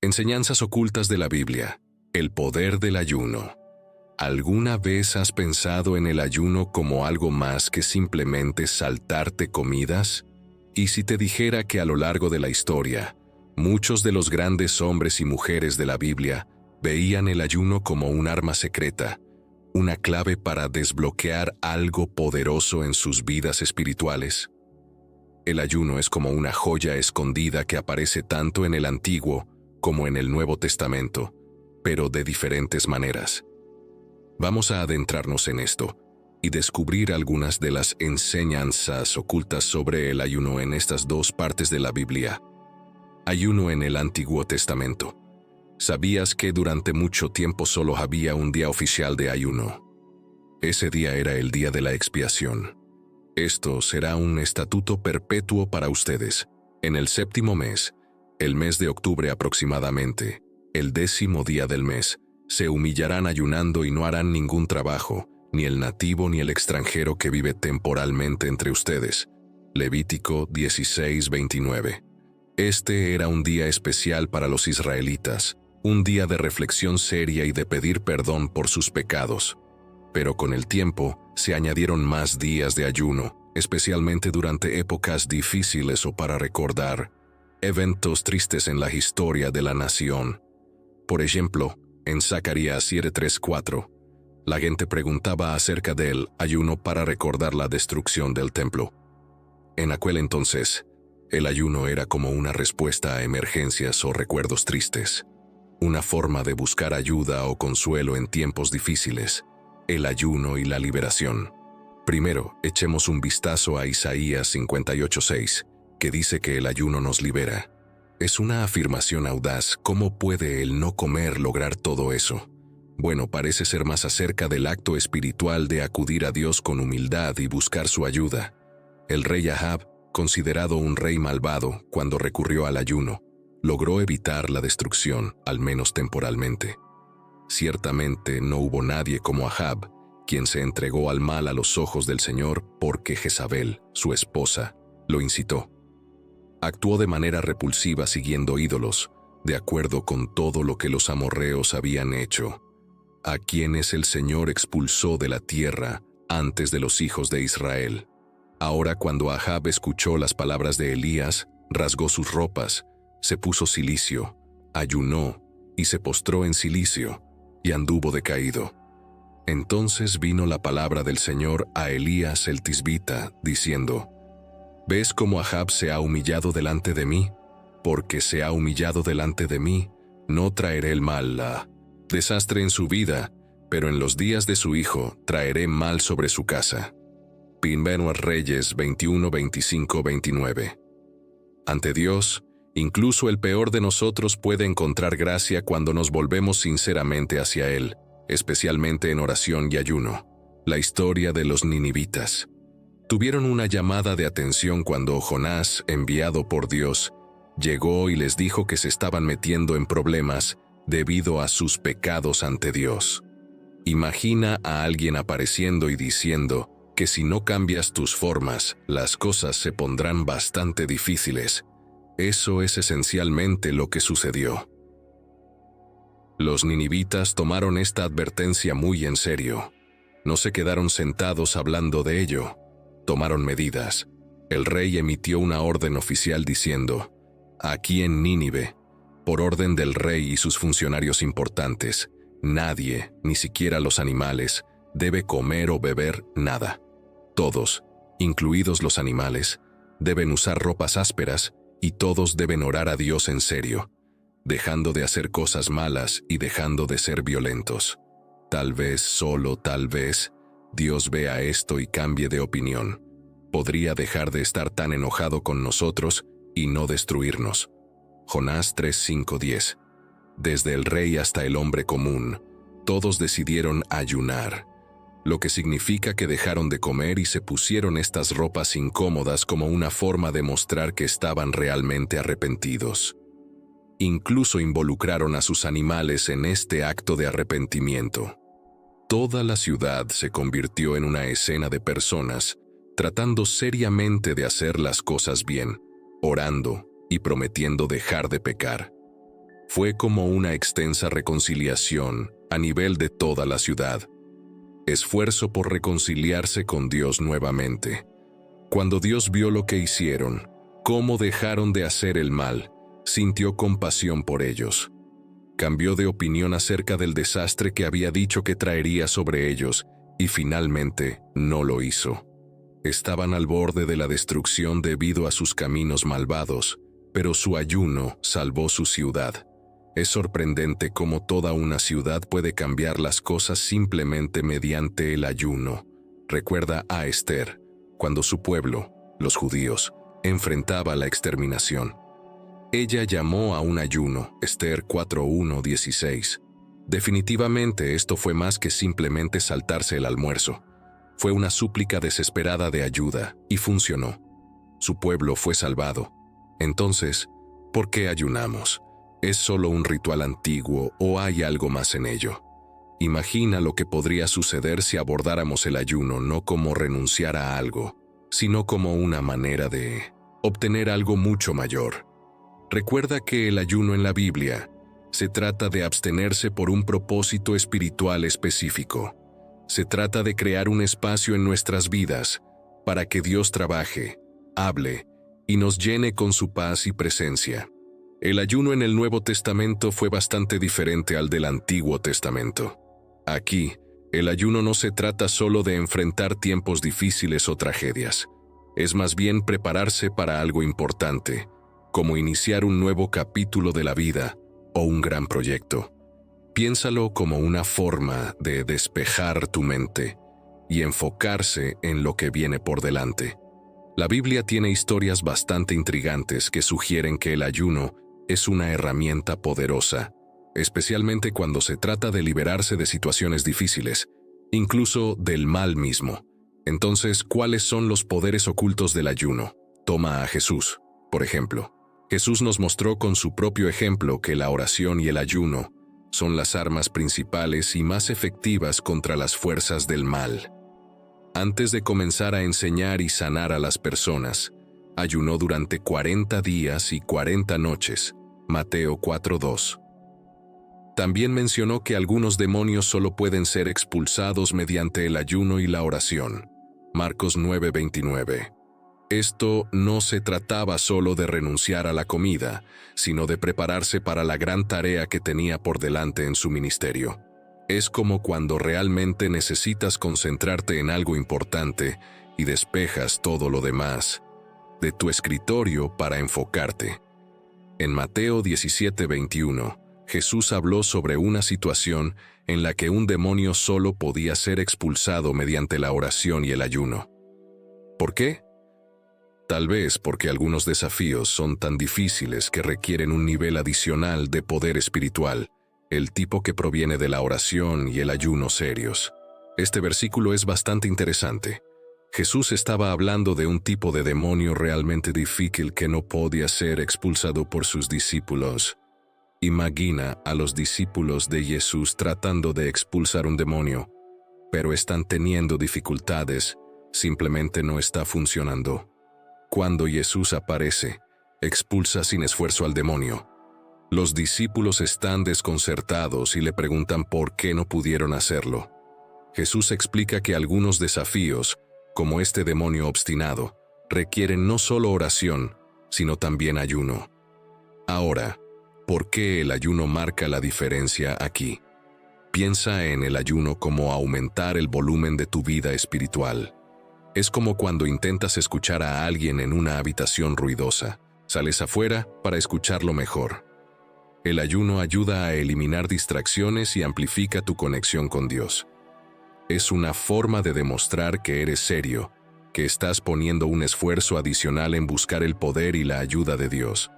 Enseñanzas ocultas de la Biblia. El poder del ayuno. ¿Alguna vez has pensado en el ayuno como algo más que simplemente saltarte comidas? ¿Y si te dijera que a lo largo de la historia, muchos de los grandes hombres y mujeres de la Biblia veían el ayuno como un arma secreta, una clave para desbloquear algo poderoso en sus vidas espirituales? El ayuno es como una joya escondida que aparece tanto en el Antiguo como en el Nuevo Testamento, pero de diferentes maneras. Vamos a adentrarnos en esto y descubrir algunas de las enseñanzas ocultas sobre el ayuno en estas dos partes de la Biblia. Ayuno en el Antiguo Testamento. ¿Sabías que durante mucho tiempo solo había un día oficial de ayuno? Ese día era el día de la expiación. Esto será un estatuto perpetuo para ustedes. En el 7º mes, el mes de octubre aproximadamente, el 10º día del mes, se humillarán ayunando y no harán ningún trabajo, ni el nativo ni el extranjero que vive temporalmente entre ustedes. Levítico 16:29. Este era un día especial para los israelitas, un día de reflexión seria y de pedir perdón por sus pecados. Pero con el tiempo se añadieron más días de ayuno, especialmente durante épocas difíciles o para recordar eventos tristes en la historia de la nación. Por ejemplo, en Zacarías 7:3-4, la gente preguntaba acerca del ayuno para recordar la destrucción del templo. En aquel entonces, el ayuno era como una respuesta a emergencias o recuerdos tristes, una forma de buscar ayuda o consuelo en tiempos difíciles. El ayuno y la liberación. Primero, echemos un vistazo a Isaías 58:6, que dice que el ayuno nos libera. Es una afirmación audaz. ¿Cómo puede el no comer lograr todo eso? Bueno, parece ser más acerca del acto espiritual de acudir a Dios con humildad y buscar su ayuda. El rey Ahab, considerado un rey malvado cuando recurrió al ayuno, logró evitar la destrucción, al menos temporalmente. Ciertamente no hubo nadie como Ahab, quien se entregó al mal a los ojos del Señor porque Jezabel, su esposa, lo incitó. Actuó de manera repulsiva siguiendo ídolos, de acuerdo con todo lo que los amorreos habían hecho, a quienes el Señor expulsó de la tierra antes de los hijos de Israel. Ahora cuando Ahab escuchó las palabras de Elías, rasgó sus ropas, se puso cilicio, ayunó y se postró en cilicio, y anduvo decaído. Entonces vino la palabra del Señor a Elías el tisbita, diciendo: ¿Ves cómo Ahab se ha humillado delante de mí? Porque se ha humillado delante de mí, no traeré el mal, desastre en su vida, pero en los días de su hijo traeré mal sobre su casa. Primero Reyes 21:25-29. Ante Dios, incluso el peor de nosotros puede encontrar gracia cuando nos volvemos sinceramente hacia Él, especialmente en oración y ayuno. La historia de los ninivitas. Tuvieron una llamada de atención cuando Jonás, enviado por Dios, llegó y les dijo que se estaban metiendo en problemas debido a sus pecados ante Dios. Imagina a alguien apareciendo y diciendo que si no cambias tus formas, las cosas se pondrán bastante difíciles. Eso es esencialmente lo que sucedió. Los ninivitas tomaron esta advertencia muy en serio. No se quedaron sentados hablando de ello. Tomaron medidas. El rey emitió una orden oficial diciendo: aquí en Nínive, por orden del rey y sus funcionarios importantes, nadie, ni siquiera los animales, debe comer o beber nada. Todos, incluidos los animales, deben usar ropas ásperas y todos deben orar a Dios en serio, dejando de hacer cosas malas y dejando de ser violentos. Tal vez, solo tal vez, Dios vea esto y cambie de opinión. Podría dejar de estar tan enojado con nosotros y no destruirnos. Jonás 3:5-10. Desde el rey hasta el hombre común, todos decidieron ayunar, lo que significa que dejaron de comer y se pusieron estas ropas incómodas como una forma de mostrar que estaban realmente arrepentidos. Incluso involucraron a sus animales en este acto de arrepentimiento. Toda la ciudad se convirtió en una escena de personas tratando seriamente de hacer las cosas bien, orando y prometiendo dejar de pecar. Fue como una extensa reconciliación a nivel de toda la ciudad. Esfuerzo por reconciliarse con Dios nuevamente. Cuando Dios vio lo que hicieron, cómo dejaron de hacer el mal, sintió compasión por ellos. Cambió de opinión acerca del desastre que había dicho que traería sobre ellos y finalmente no lo hizo. Estaban al borde de la destrucción debido a sus caminos malvados, pero su ayuno salvó su ciudad. Es sorprendente cómo toda una ciudad puede cambiar las cosas simplemente mediante el ayuno. Recuerda a Esther, cuando su pueblo, los judíos, enfrentaba la exterminación. Ella llamó a un ayuno, Esther 4:1-16. Definitivamente esto fue más que simplemente saltarse el almuerzo. Fue una súplica desesperada de ayuda y funcionó. Su pueblo fue salvado. Entonces, ¿por qué ayunamos? ¿Es solo un ritual antiguo o hay algo más en ello? Imagina lo que podría suceder si abordáramos el ayuno no como renunciar a algo, sino como una manera de obtener algo mucho mayor. Recuerda que el ayuno en la Biblia se trata de abstenerse por un propósito espiritual específico. Se trata de crear un espacio en nuestras vidas para que Dios trabaje, hable y nos llene con su paz y presencia. El ayuno en el Nuevo Testamento fue bastante diferente al del Antiguo Testamento. Aquí, el ayuno no se trata solo de enfrentar tiempos difíciles o tragedias. Es más bien prepararse para algo importante, como iniciar un nuevo capítulo de la vida o un gran proyecto. Piénsalo como una forma de despejar tu mente y enfocarse en lo que viene por delante. La Biblia tiene historias bastante intrigantes que sugieren que el ayuno es una herramienta poderosa, especialmente cuando se trata de liberarse de situaciones difíciles, incluso del mal mismo. Entonces, ¿cuáles son los poderes ocultos del ayuno? Toma a Jesús, por ejemplo. Jesús nos mostró con su propio ejemplo que la oración y el ayuno son las armas principales y más efectivas contra las fuerzas del mal. Antes de comenzar a enseñar y sanar a las personas, ayunó durante 40 días y 40 noches, Mateo 4:2. También mencionó que algunos demonios solo pueden ser expulsados mediante el ayuno y la oración, Marcos 9:29. Esto no se trataba solo de renunciar a la comida, sino de prepararse para la gran tarea que tenía por delante en su ministerio. Es como cuando realmente necesitas concentrarte en algo importante y despejas todo lo demás de tu escritorio para enfocarte. En Mateo 17:21, Jesús habló sobre una situación en la que un demonio solo podía ser expulsado mediante la oración y el ayuno. ¿Por qué? Tal vez porque algunos desafíos son tan difíciles que requieren un nivel adicional de poder espiritual, el tipo que proviene de la oración y el ayuno serios. Este versículo es bastante interesante. Jesús estaba hablando de un tipo de demonio realmente difícil que no podía ser expulsado por sus discípulos. Imagina a los discípulos de Jesús tratando de expulsar un demonio, pero están teniendo dificultades, simplemente no está funcionando. Cuando Jesús aparece, expulsa sin esfuerzo al demonio. Los discípulos están desconcertados y le preguntan por qué no pudieron hacerlo. Jesús explica que algunos desafíos, como este demonio obstinado, requieren no solo oración, sino también ayuno. Ahora, ¿por qué el ayuno marca la diferencia aquí? Piensa en el ayuno como aumentar el volumen de tu vida espiritual. Es como cuando intentas escuchar a alguien en una habitación ruidosa. Sales afuera para escucharlo mejor. El ayuno ayuda a eliminar distracciones y amplifica tu conexión con Dios. Es una forma de demostrar que eres serio, que estás poniendo un esfuerzo adicional en buscar el poder y la ayuda de Dios.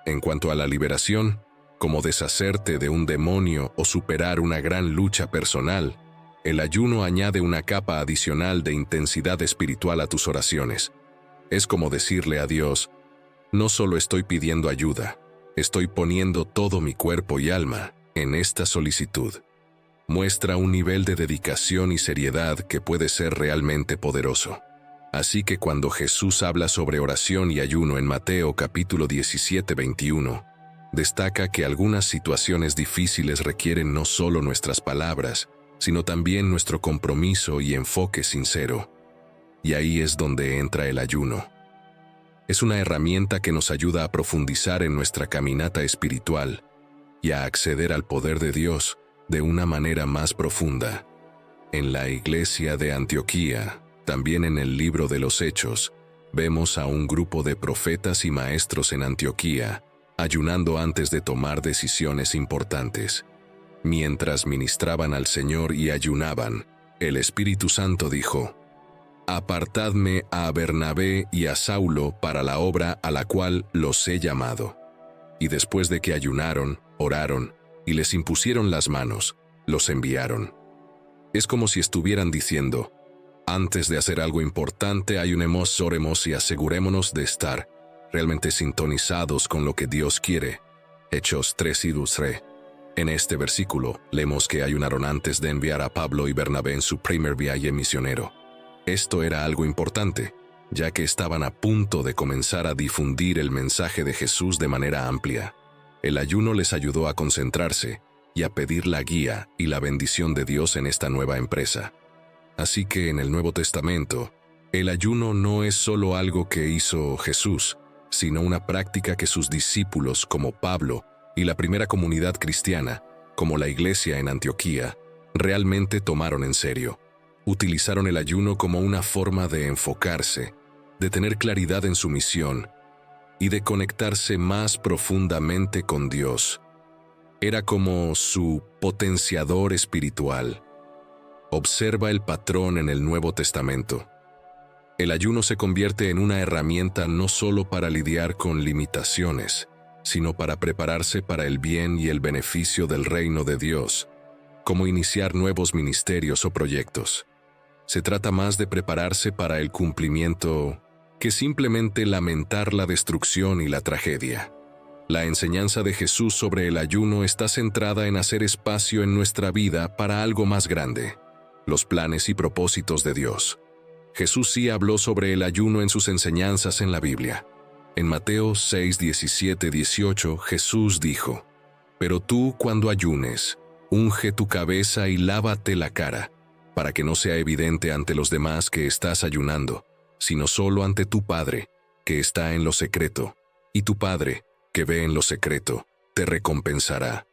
En cuanto a la liberación, como deshacerte de un demonio o superar una gran lucha personal, el ayuno añade una capa adicional de intensidad espiritual a tus oraciones. Es como decirle a Dios, no solo estoy pidiendo ayuda, estoy poniendo todo mi cuerpo y alma en esta solicitud. Muestra un nivel de dedicación y seriedad que puede ser realmente poderoso. Así que cuando Jesús habla sobre oración y ayuno en Mateo capítulo 17:21, destaca que algunas situaciones difíciles requieren no solo nuestras palabras, sino también nuestro compromiso y enfoque sincero. Y ahí es donde entra el ayuno. Es una herramienta que nos ayuda a profundizar en nuestra caminata espiritual y a acceder al poder de Dios de una manera más profunda. En la iglesia de Antioquía, también en el libro de los Hechos, vemos a un grupo de profetas y maestros en Antioquía ayunando antes de tomar decisiones importantes. Mientras ministraban al Señor y ayunaban, el Espíritu Santo dijo: «Apartadme a Bernabé y a Saulo para la obra a la cual los he llamado». Y después de que ayunaron, oraron y les impusieron las manos, los enviaron. Es como si estuvieran diciendo: antes de hacer algo importante, ayunemos, oremos y asegurémonos de estar realmente sintonizados con lo que Dios quiere. Hechos 3:13. En este versículo, leemos que ayunaron antes de enviar a Pablo y Bernabé en su primer viaje misionero. Esto era algo importante, ya que estaban a punto de comenzar a difundir el mensaje de Jesús de manera amplia. El ayuno les ayudó a concentrarse y a pedir la guía y la bendición de Dios en esta nueva empresa. Así que en el Nuevo Testamento, el ayuno no es solo algo que hizo Jesús, sino una práctica que sus discípulos, como Pablo, y la primera comunidad cristiana, como la iglesia en Antioquía, realmente tomaron en serio. Utilizaron el ayuno como una forma de enfocarse, de tener claridad en su misión y de conectarse más profundamente con Dios. Era como su potenciador espiritual. Observa el patrón en el Nuevo Testamento. El ayuno se convierte en una herramienta no solo para lidiar con limitaciones, sino para prepararse para el bien y el beneficio del reino de Dios, como iniciar nuevos ministerios o proyectos. Se trata más de prepararse para el cumplimiento que simplemente lamentar la destrucción y la tragedia. La enseñanza de Jesús sobre el ayuno está centrada en hacer espacio en nuestra vida para algo más grande: los planes y propósitos de Dios. Jesús sí habló sobre el ayuno en sus enseñanzas en la Biblia. En Mateo 6, 17, 18, Jesús dijo: «Pero tú, cuando ayunes, unge tu cabeza y lávate la cara, para que no sea evidente ante los demás que estás ayunando, sino solo ante tu Padre, que está en lo secreto, y tu Padre, que ve en lo secreto, te recompensará».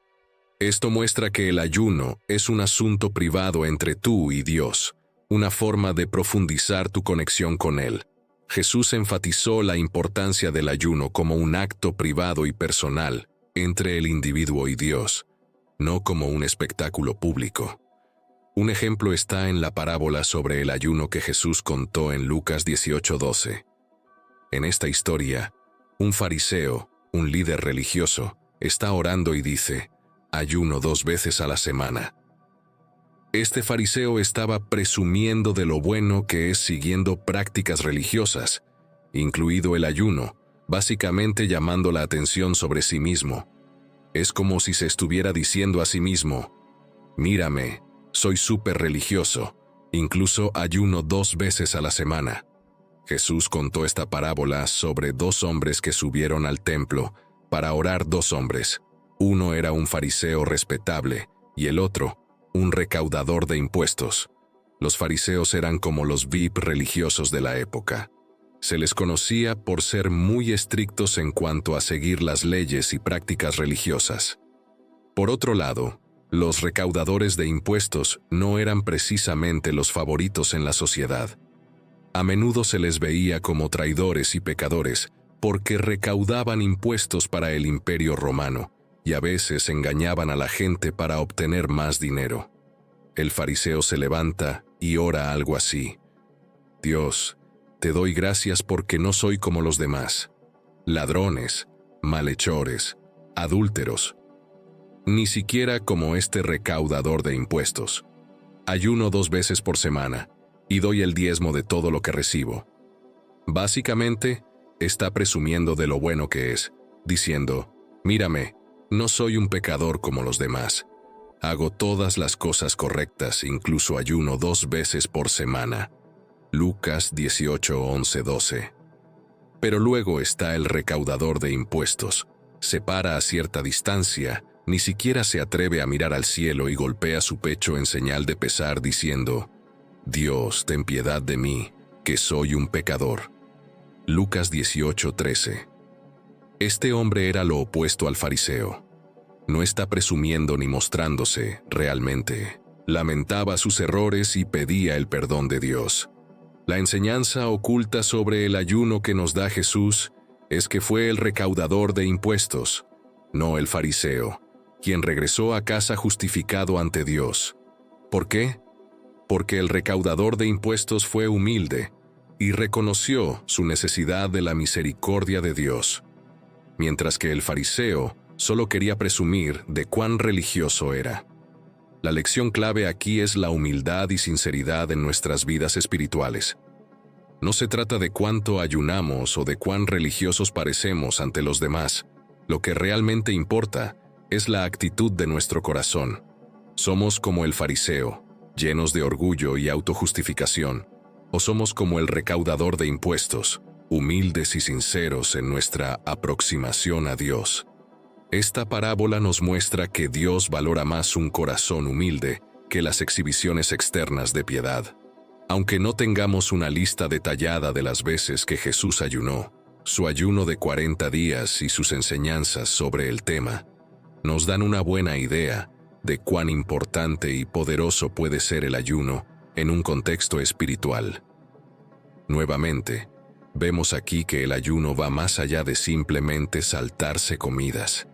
Esto muestra que el ayuno es un asunto privado entre tú y Dios, una forma de profundizar tu conexión con Él. Jesús enfatizó la importancia del ayuno como un acto privado y personal entre el individuo y Dios, no como un espectáculo público. Un ejemplo está en la parábola sobre el ayuno que Jesús contó en Lucas 18:12. En esta historia, un fariseo, un líder religioso, está orando y dice: «Ayuno 2 veces a la semana». Este fariseo estaba presumiendo de lo bueno que es siguiendo prácticas religiosas, incluido el ayuno, básicamente llamando la atención sobre sí mismo. Es como si se estuviera diciendo a sí mismo: «Mírame, soy súper religioso, incluso ayuno 2 veces a la semana». Jesús contó esta parábola sobre 2 hombres que subieron al templo para orar. 2 hombres. Uno era un fariseo respetable y el otro, un recaudador de impuestos. Los fariseos eran como los VIP religiosos de la época. Se les conocía por ser muy estrictos en cuanto a seguir las leyes y prácticas religiosas. Por otro lado, los recaudadores de impuestos no eran precisamente los favoritos en la sociedad. A menudo se les veía como traidores y pecadores porque recaudaban impuestos para el Imperio Romano y a veces engañaban a la gente para obtener más dinero. El fariseo se levanta y ora algo así: «Dios, te doy gracias porque no soy como los demás, ladrones, malhechores, adúlteros, ni siquiera como este recaudador de impuestos. Ayuno 2 veces por semana y doy el diezmo de todo lo que recibo». Básicamente, está presumiendo de lo bueno que es, diciendo: «Mírame, no soy un pecador como los demás. Hago todas las cosas correctas, incluso ayuno 2 veces por semana». Lucas 18, 11, 12. Pero luego está el recaudador de impuestos, Se para a cierta distancia, ni siquiera se atreve a mirar al cielo y golpea su pecho en señal de pesar diciendo: Dios, ten piedad de mí, que soy un pecador. Lucas 18:13. Este hombre era lo opuesto al fariseo. No está presumiendo ni mostrándose, realmente. Lamentaba sus errores y pedía el perdón de Dios. La enseñanza oculta sobre el ayuno que nos da Jesús es que fue el recaudador de impuestos, no el fariseo, quien regresó a casa justificado ante Dios. ¿Por qué? Porque el recaudador de impuestos fue humilde y reconoció su necesidad de la misericordia de Dios, mientras que el fariseo solo quería presumir de cuán religioso era. La lección clave aquí es la humildad y sinceridad en nuestras vidas espirituales. No se trata de cuánto ayunamos o de cuán religiosos parecemos ante los demás. Lo que realmente importa es la actitud de nuestro corazón. ¿Somos como el fariseo, llenos de orgullo y autojustificación? ¿O somos como el recaudador de impuestos, humildes y sinceros en nuestra aproximación a Dios? Esta parábola nos muestra que Dios valora más un corazón humilde que las exhibiciones externas de piedad. Aunque no tengamos una lista detallada de las veces que Jesús ayunó, su ayuno de 40 días y sus enseñanzas sobre el tema nos dan una buena idea de cuán importante y poderoso puede ser el ayuno en un contexto espiritual. Nuevamente, vemos aquí que el ayuno va más allá de simplemente saltarse comidas.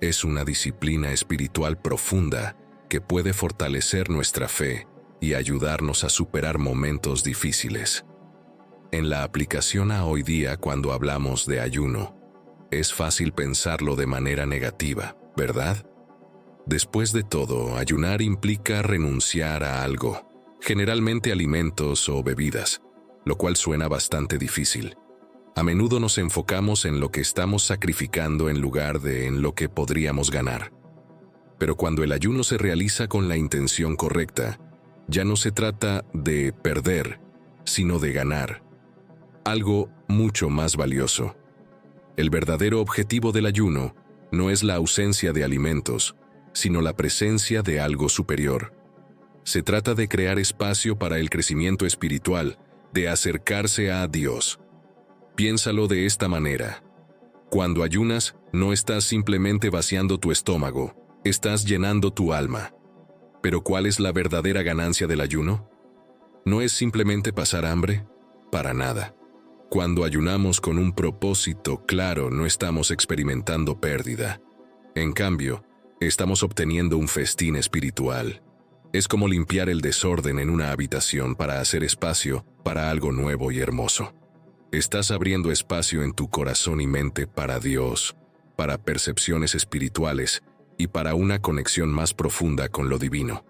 Es una disciplina espiritual profunda que puede fortalecer nuestra fe y ayudarnos a superar momentos difíciles. En la aplicación a hoy día, cuando hablamos de ayuno, es fácil pensarlo de manera negativa, ¿verdad? Después de todo, ayunar implica renunciar a algo, generalmente alimentos o bebidas, lo cual suena bastante difícil. A menudo nos enfocamos en lo que estamos sacrificando en lugar de en lo que podríamos ganar. Pero cuando el ayuno se realiza con la intención correcta, ya no se trata de perder, sino de ganar. Algo mucho más valioso. El verdadero objetivo del ayuno no es la ausencia de alimentos, sino la presencia de algo superior. Se trata de crear espacio para el crecimiento espiritual, de acercarse a Dios. Piénsalo de esta manera. Cuando ayunas, no estás simplemente vaciando tu estómago, estás llenando tu alma. ¿Pero cuál es la verdadera ganancia del ayuno? ¿No es simplemente pasar hambre? Para nada. Cuando ayunamos con un propósito claro, no estamos experimentando pérdida. En cambio, estamos obteniendo un festín espiritual. Es como limpiar el desorden en una habitación para hacer espacio para algo nuevo y hermoso. Estás abriendo espacio en tu corazón y mente para Dios, para percepciones espirituales y para una conexión más profunda con lo divino.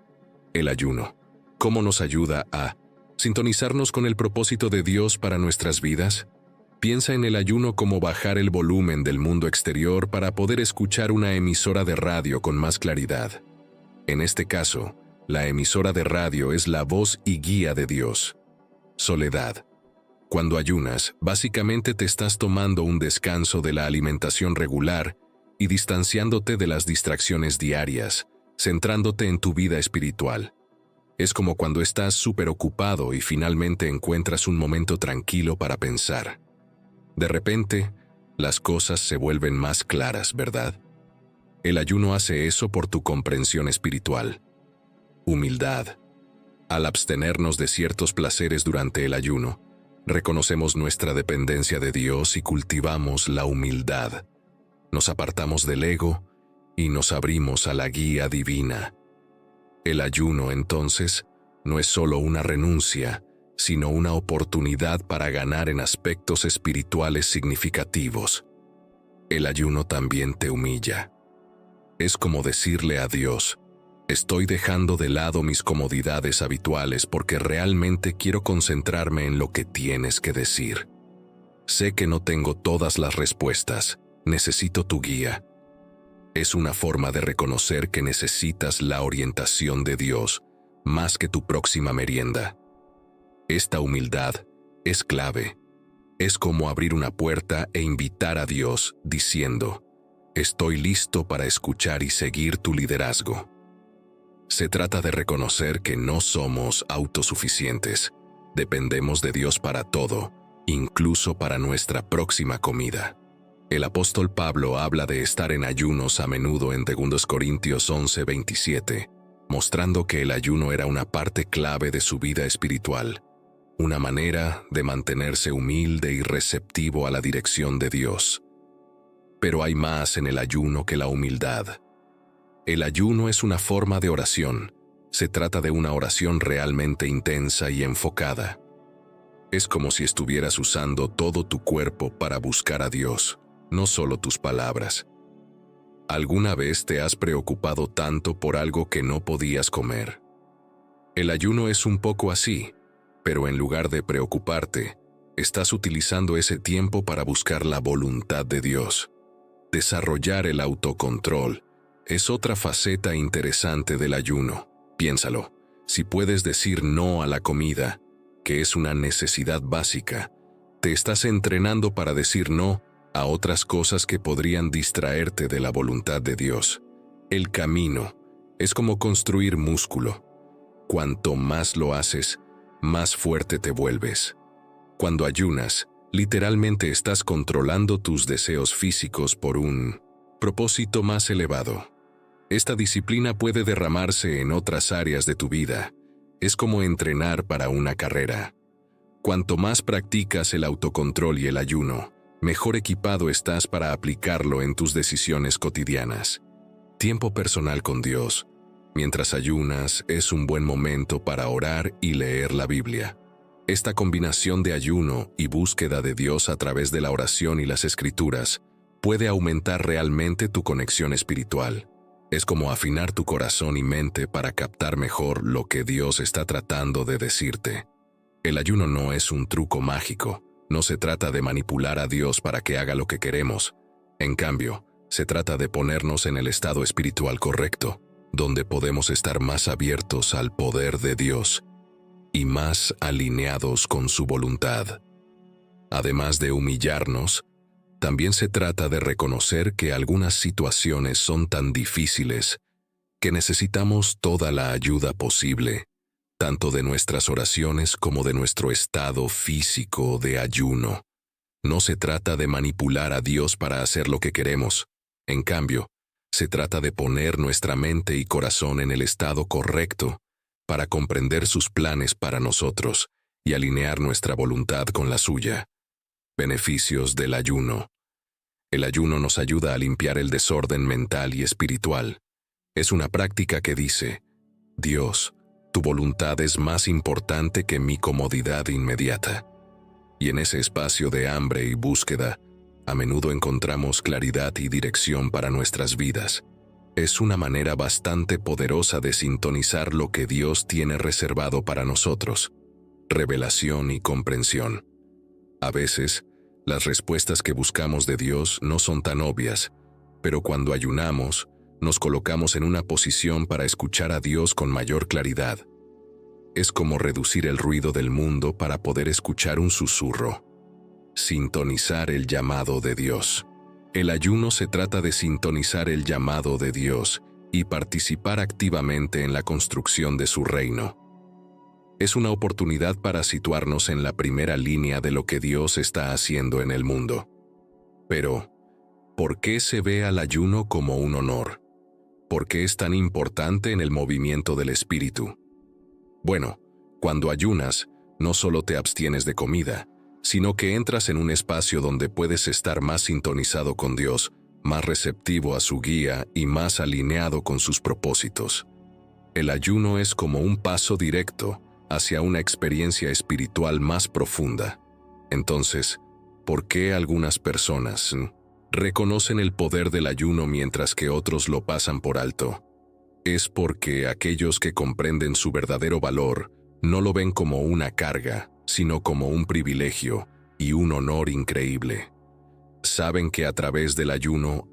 El ayuno, ¿cómo nos ayuda a sintonizarnos con el propósito de Dios para nuestras vidas? Piensa en el ayuno como bajar el volumen del mundo exterior para poder escuchar una emisora de radio con más claridad. En este caso, la emisora de radio es la voz y guía de Dios. Soledad. Cuando ayunas, básicamente te estás tomando un descanso de la alimentación regular y distanciándote de las distracciones diarias, centrándote en tu vida espiritual. Es como cuando estás súper ocupado y finalmente encuentras un momento tranquilo para pensar. De repente, las cosas se vuelven más claras, ¿verdad? El ayuno hace eso por tu comprensión espiritual. Humildad. Al abstenernos de ciertos placeres durante el ayuno, reconocemos nuestra dependencia de Dios y cultivamos la humildad. Nos apartamos del ego y nos abrimos a la guía divina. El ayuno, entonces, no es solo una renuncia, sino una oportunidad para ganar en aspectos espirituales significativos. El ayuno también te humilla. Es como decirle a Dios: estoy dejando de lado mis comodidades habituales porque realmente quiero concentrarme en lo que tienes que decir. Sé que no tengo todas las respuestas, necesito tu guía. Es una forma de reconocer que necesitas la orientación de Dios más que tu próxima merienda. Esta humildad es clave. Es como abrir una puerta e invitar a Dios, diciendo: Estoy listo para escuchar y seguir tu liderazgo. Se trata de reconocer que no somos autosuficientes. Dependemos de Dios para todo, incluso para nuestra próxima comida. El apóstol Pablo habla de estar en ayunos a menudo en 2 Corintios 11:27, mostrando que el ayuno era una parte clave de su vida espiritual, una manera de mantenerse humilde y receptivo a la dirección de Dios. Pero hay más en el ayuno que la humildad. El ayuno es una forma de oración. Se trata de una oración realmente intensa y enfocada. Es como si estuvieras usando todo tu cuerpo para buscar a Dios, no solo tus palabras. ¿Alguna vez te has preocupado tanto por algo que no podías comer? El ayuno es un poco así, pero en lugar de preocuparte, estás utilizando ese tiempo para buscar la voluntad de Dios. Desarrollar el autocontrol es otra faceta interesante del ayuno. Piénsalo, si puedes decir no a la comida, que es una necesidad básica, te estás entrenando para decir no a otras cosas que podrían distraerte de la voluntad de Dios. El camino es como construir músculo. Cuanto más lo haces, más fuerte te vuelves. Cuando ayunas, literalmente estás controlando tus deseos físicos por un propósito más elevado. Esta disciplina puede derramarse en otras áreas de tu vida. Es como entrenar para una carrera. Cuanto más practicas el autocontrol y el ayuno, mejor equipado estás para aplicarlo en tus decisiones cotidianas. Tiempo personal con Dios. Mientras ayunas, es un buen momento para orar y leer la Biblia. Esta combinación de ayuno y búsqueda de Dios a través de la oración y las Escrituras puede aumentar realmente tu conexión espiritual. Es como afinar tu corazón y mente para captar mejor lo que Dios está tratando de decirte. El ayuno no es un truco mágico. No se trata de manipular a Dios para que haga lo que queremos. En cambio, se trata de ponernos en el estado espiritual correcto, donde podemos estar más abiertos al poder de Dios y más alineados con su voluntad. Además de humillarnos, también se trata de reconocer que algunas situaciones son tan difíciles que necesitamos toda la ayuda posible, tanto de nuestras oraciones como de nuestro estado físico de ayuno. No se trata de manipular a Dios para hacer lo que queremos. En cambio, se trata de poner nuestra mente y corazón en el estado correcto para comprender sus planes para nosotros y alinear nuestra voluntad con la suya. Beneficios del ayuno. El ayuno nos ayuda a limpiar el desorden mental y espiritual. Es una práctica que dice: Dios, tu voluntad es más importante que mi comodidad inmediata. Y en ese espacio de hambre y búsqueda, a menudo encontramos claridad y dirección para nuestras vidas. Es una manera bastante poderosa de sintonizar lo que Dios tiene reservado para nosotros. Revelación y comprensión. A veces, las respuestas que buscamos de Dios no son tan obvias, pero cuando ayunamos, nos colocamos en una posición para escuchar a Dios con mayor claridad. Es como reducir el ruido del mundo para poder escuchar un susurro. Sintonizar el llamado de Dios. El ayuno se trata de sintonizar el llamado de Dios y participar activamente en la construcción de su reino. Es una oportunidad para situarnos en la primera línea de lo que Dios está haciendo en el mundo. Pero, ¿por qué se ve al ayuno como un honor? ¿Por qué es tan importante en el movimiento del espíritu? Bueno, cuando ayunas, no solo te abstienes de comida, sino que entras en un espacio donde puedes estar más sintonizado con Dios, más receptivo a su guía y más alineado con sus propósitos. El ayuno es como un paso directo hacia una experiencia espiritual más profunda. Entonces, ¿por qué algunas personas reconocen el poder del ayuno mientras que otros lo pasan por alto? Es porque aquellos que comprenden su verdadero valor no lo ven como una carga, sino como un privilegio y un honor increíble. Saben que a través del ayuno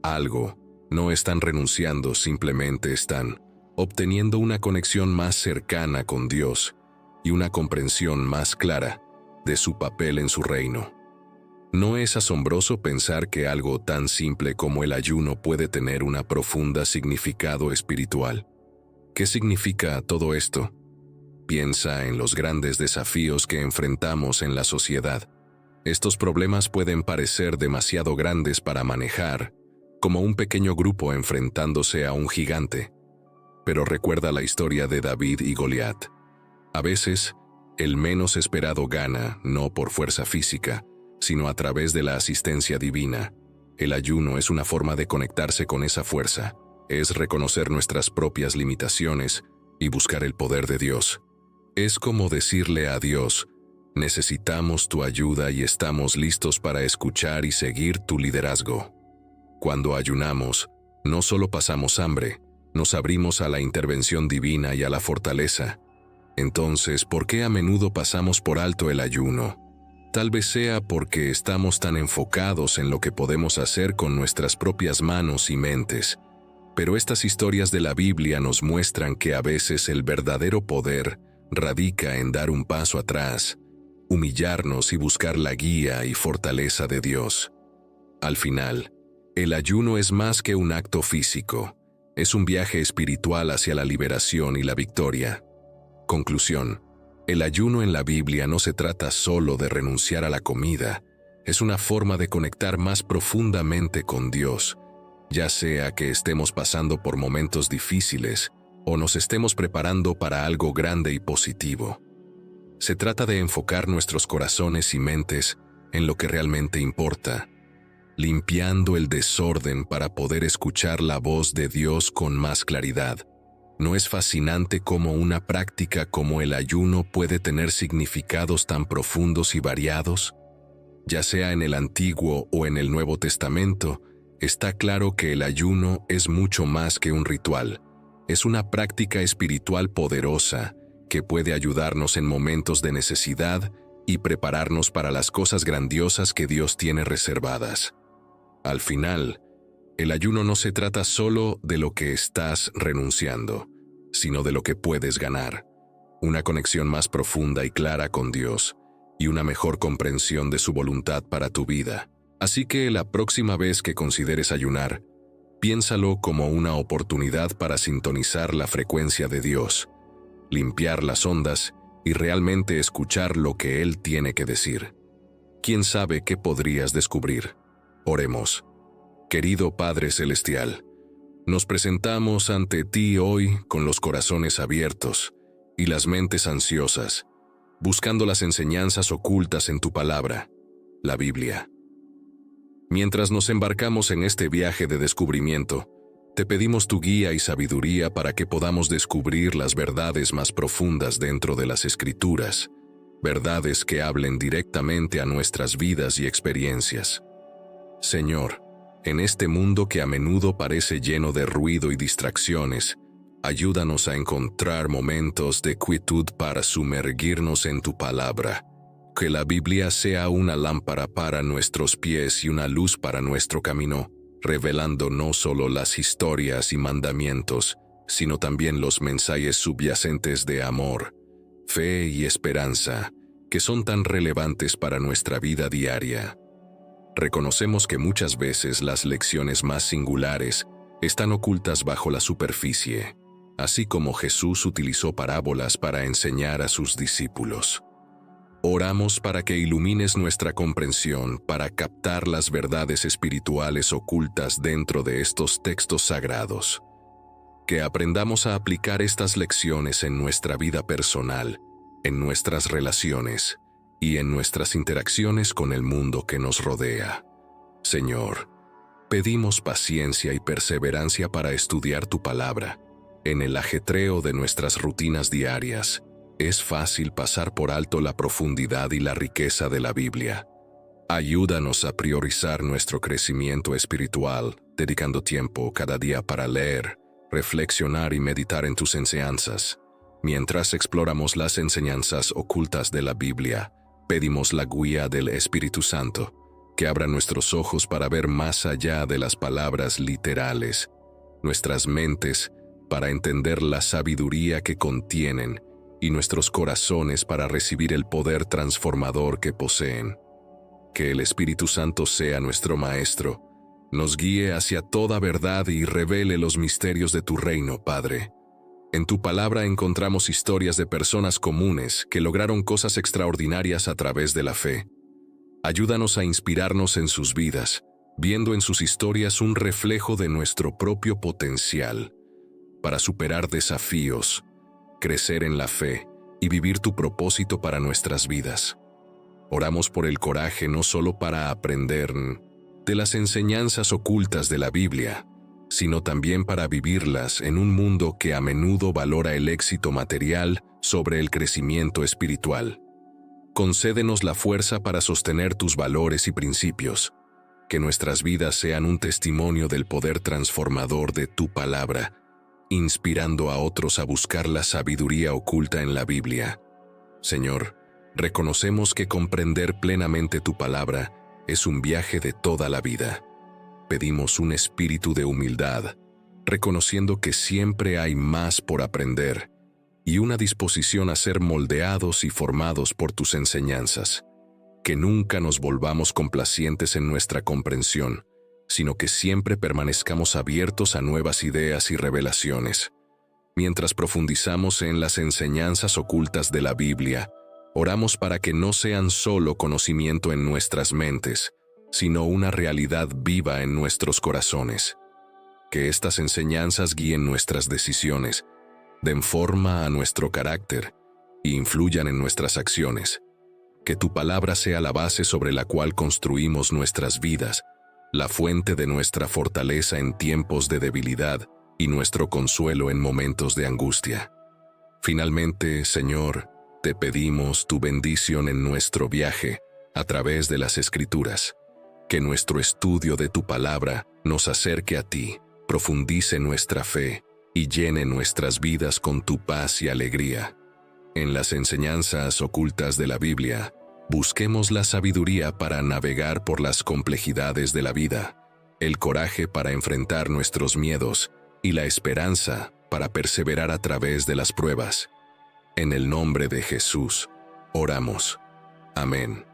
no están renunciando, simplemente están obteniendo una conexión más cercana con Dios y una comprensión más clara de su papel en su reino. ¿No es asombroso pensar que algo tan simple como el ayuno puede tener una profunda significado espiritual? ¿Qué significa todo esto? Piensa en los grandes desafíos que enfrentamos en la sociedad. Estos problemas pueden parecer demasiado grandes para manejar, como un pequeño grupo enfrentándose a un gigante. Pero recuerda la historia de David y Goliat. A veces, el menos esperado gana, no por fuerza física, sino a través de la asistencia divina. El ayuno es una forma de conectarse con esa fuerza. Es reconocer nuestras propias limitaciones y buscar el poder de Dios. Es como decirle a Dios: necesitamos tu ayuda y estamos listos para escuchar y seguir tu liderazgo. Cuando ayunamos, no solo pasamos hambre, nos abrimos a la intervención divina y a la fortaleza. Entonces, ¿por qué a menudo pasamos por alto el ayuno? Tal vez sea porque estamos tan enfocados en lo que podemos hacer con nuestras propias manos y mentes. Pero estas historias de la Biblia nos muestran que a veces el verdadero poder radica en dar un paso atrás, humillarnos y buscar la guía y fortaleza de Dios. Al final, el ayuno es más que un acto físico, es un viaje espiritual hacia la liberación y la victoria. Conclusión: el ayuno en la Biblia no se trata solo de renunciar a la comida, es una forma de conectar más profundamente con Dios, ya sea que estemos pasando por momentos difíciles o nos estemos preparando para algo grande y positivo. Se trata de enfocar nuestros corazones y mentes en lo que realmente importa, limpiando el desorden para poder escuchar la voz de Dios con más claridad. ¿No es fascinante cómo una práctica como el ayuno puede tener significados tan profundos y variados? Ya sea en el Antiguo o en el Nuevo Testamento, está claro que el ayuno es mucho más que un ritual. Es una práctica espiritual poderosa que puede ayudarnos en momentos de necesidad y prepararnos para las cosas grandiosas que Dios tiene reservadas. Al final, el ayuno no se trata solo de lo que estás renunciando, sino de lo que puedes ganar, una conexión más profunda y clara con Dios y una mejor comprensión de su voluntad para tu vida. Así que la próxima vez que consideres ayunar, piénsalo como una oportunidad para sintonizar la frecuencia de Dios, limpiar las ondas y realmente escuchar lo que Él tiene que decir. ¿Quién sabe qué podrías descubrir? Oremos. Querido Padre Celestial, nos presentamos ante ti hoy con los corazones abiertos y las mentes ansiosas, buscando las enseñanzas ocultas en tu palabra, la Biblia. Mientras nos embarcamos en este viaje de descubrimiento, te pedimos tu guía y sabiduría para que podamos descubrir las verdades más profundas dentro de las Escrituras, verdades que hablen directamente a nuestras vidas y experiencias. Señor, en este mundo que a menudo parece lleno de ruido y distracciones, ayúdanos a encontrar momentos de quietud para sumergirnos en tu palabra. Que la Biblia sea una lámpara para nuestros pies y una luz para nuestro camino, revelando no solo las historias y mandamientos, sino también los mensajes subyacentes de amor, fe y esperanza, que son tan relevantes para nuestra vida diaria. Reconocemos que muchas veces las lecciones más singulares están ocultas bajo la superficie, así como Jesús utilizó parábolas para enseñar a sus discípulos. Oramos para que ilumines nuestra comprensión para captar las verdades espirituales ocultas dentro de estos textos sagrados. Que aprendamos a aplicar estas lecciones en nuestra vida personal, en nuestras relaciones y en nuestras interacciones con el mundo que nos rodea. Señor, pedimos paciencia y perseverancia para estudiar tu palabra. En el ajetreo de nuestras rutinas diarias, es fácil pasar por alto la profundidad y la riqueza de la Biblia. Ayúdanos a priorizar nuestro crecimiento espiritual, dedicando tiempo cada día para leer, reflexionar y meditar en tus enseñanzas. Mientras exploramos las enseñanzas ocultas de la Biblia, pedimos la guía del Espíritu Santo, que abra nuestros ojos para ver más allá de las palabras literales, nuestras mentes para entender la sabiduría que contienen y nuestros corazones para recibir el poder transformador que poseen. Que el Espíritu Santo sea nuestro Maestro, nos guíe hacia toda verdad y revele los misterios de tu reino, Padre. En tu palabra encontramos historias de personas comunes que lograron cosas extraordinarias a través de la fe. Ayúdanos a inspirarnos en sus vidas, viendo en sus historias un reflejo de nuestro propio potencial para superar desafíos, crecer en la fe y vivir tu propósito para nuestras vidas. Oramos por el coraje no solo para aprender de las enseñanzas ocultas de la Biblia, sino también para vivirlas en un mundo que a menudo valora el éxito material sobre el crecimiento espiritual. Concédenos la fuerza para sostener tus valores y principios, que nuestras vidas sean un testimonio del poder transformador de tu palabra, inspirando a otros a buscar la sabiduría oculta en la Biblia. Señor, reconocemos que comprender plenamente tu palabra es un viaje de toda la vida. Pedimos un espíritu de humildad, reconociendo que siempre hay más por aprender, y una disposición a ser moldeados y formados por tus enseñanzas. Que nunca nos volvamos complacientes en nuestra comprensión, sino que siempre permanezcamos abiertos a nuevas ideas y revelaciones. Mientras profundizamos en las enseñanzas ocultas de la Biblia, oramos para que no sean solo conocimiento en nuestras mentes, sino una realidad viva en nuestros corazones. Que estas enseñanzas guíen nuestras decisiones, den forma a nuestro carácter e influyan en nuestras acciones. Que tu palabra sea la base sobre la cual construimos nuestras vidas, la fuente de nuestra fortaleza en tiempos de debilidad y nuestro consuelo en momentos de angustia. Finalmente, Señor, te pedimos tu bendición en nuestro viaje a través de las Escrituras. Que nuestro estudio de tu palabra nos acerque a ti, profundice nuestra fe y llene nuestras vidas con tu paz y alegría. En las enseñanzas ocultas de la Biblia, busquemos la sabiduría para navegar por las complejidades de la vida, el coraje para enfrentar nuestros miedos y la esperanza para perseverar a través de las pruebas. En el nombre de Jesús, oramos. Amén.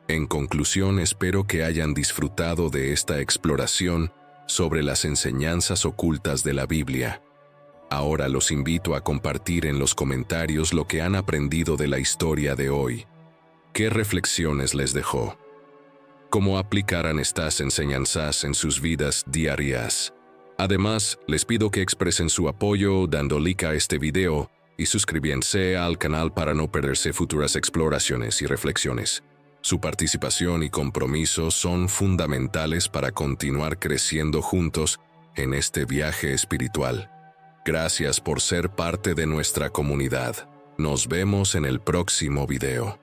En conclusión, espero que hayan disfrutado de esta exploración sobre las enseñanzas ocultas de la Biblia. Ahora los invito a compartir en los comentarios lo que han aprendido de la historia de hoy. ¿Qué reflexiones les dejó? ¿Cómo aplicarán estas enseñanzas en sus vidas diarias? Además, les pido que expresen su apoyo dando like a este video y suscribiéndose al canal para no perderse futuras exploraciones y reflexiones. Su participación y compromiso son fundamentales para continuar creciendo juntos en este viaje espiritual. Gracias por ser parte de nuestra comunidad. Nos vemos en el próximo video.